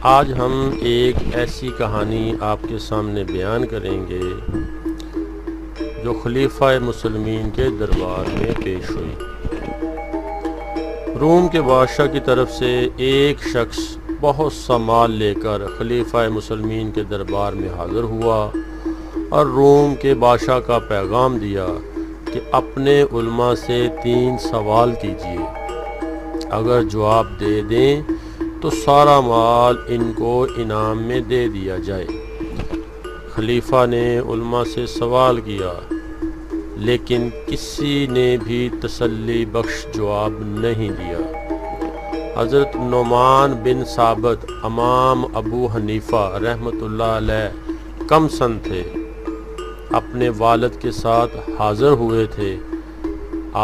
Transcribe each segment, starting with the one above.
آج ہم ایک ایسی کہانی آپ کے سامنے بیان کریں گے جو خلیفہ مسلمین کے دربار میں پیش ہوئی۔ روم کے بادشاہ کی طرف سے ایک شخص بہت سا مال لے کر خلیفہ مسلمین کے دربار میں حاضر ہوا اور روم کے بادشاہ کا پیغام دیا کہ اپنے علماء سے 3 سوال کیجیے، اگر جواب دے دیں تو سارا مال ان کو انعام میں دے دیا جائے۔ خلیفہ نے علماء سے سوال کیا لیکن کسی نے بھی تسلی بخش جواب نہیں دیا۔ حضرت نعمان بن ثابت امام ابو حنیفہ رحمۃ اللہ علیہ کم سن تھے، اپنے والد کے ساتھ حاضر ہوئے تھے۔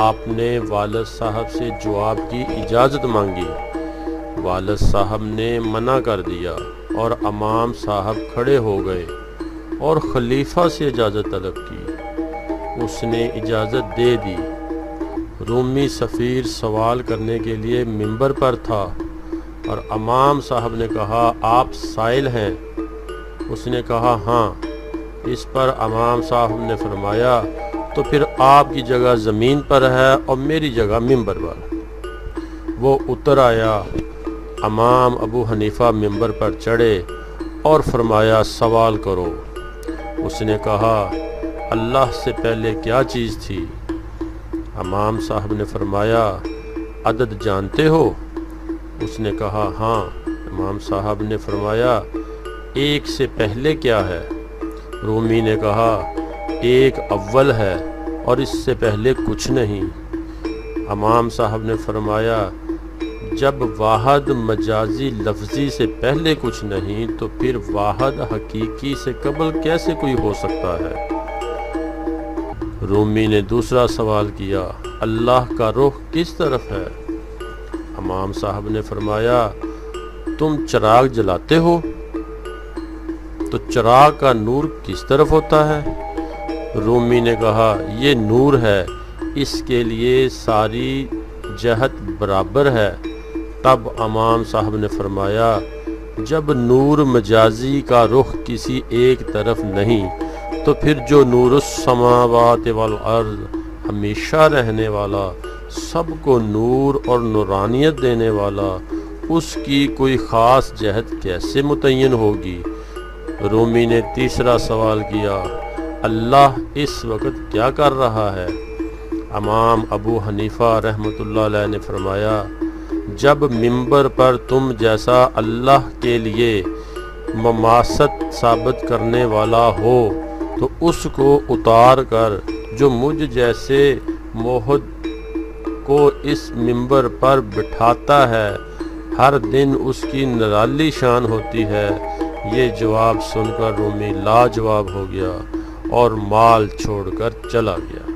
آپ نے والد صاحب سے جواب کی اجازت مانگی، والد صاحب نے منع کر دیا اور امام صاحب کھڑے ہو گئے اور خلیفہ سے اجازت طلب کی۔ اس نے اجازت دے دی۔ رومی سفیر سوال کرنے کے لیے منبر پر تھا اور امام صاحب نے کہا، آپ سائل ہیں؟ اس نے کہا، ہاں۔ اس پر امام صاحب نے فرمایا، تو پھر آپ کی جگہ زمین پر ہے اور میری جگہ منبر پر۔ وہ اتر آیا۔ امام ابو حنیفہ منبر پر چڑھے اور فرمایا، سوال کرو۔ اس نے کہا، اللہ سے پہلے کیا چیز تھی؟ امام صاحب نے فرمایا، عدد جانتے ہو؟ اس نے کہا، ہاں۔ امام صاحب نے فرمایا، 1 سے پہلے کیا ہے؟ رومی نے کہا، 1 اول ہے اور اس سے پہلے کچھ نہیں۔ امام صاحب نے فرمایا، جب واحد مجازی لفظی سے پہلے کچھ نہیں تو پھر واحد حقیقی سے قبل کیسے کوئی ہو سکتا ہے؟ رومی نے دوسرا سوال کیا، اللہ کا رخ کس طرف ہے؟ امام صاحب نے فرمایا، تم چراغ جلاتے ہو تو چراغ کا نور کس طرف ہوتا ہے؟ رومی نے کہا، یہ نور ہے، اس کے لیے ساری جہت برابر ہے۔ تب امام صاحب نے فرمایا، جب نور مجازی کا رخ کسی ایک طرف نہیں تو پھر جو نور السماوات والارض ہمیشہ رہنے والا، سب کو نور اور نورانیت دینے والا، اس کی کوئی خاص جہت کیسے متعین ہوگی؟ رومی نے تیسرا سوال کیا، اللہ اس وقت کیا کر رہا ہے؟ امام ابو حنیفہ رحمۃ اللہ علیہ نے فرمایا، جب منبر پر تم جیسا اللہ کے لیے مماثلت ثابت کرنے والا ہو تو اس کو اتار کر جو مجھ جیسے موحد کو اس منبر پر بٹھاتا ہے، ہر دن اس کی نرالی شان ہوتی ہے۔ یہ جواب سن کر رومی لاجواب ہو گیا اور مال چھوڑ کر چلا گیا۔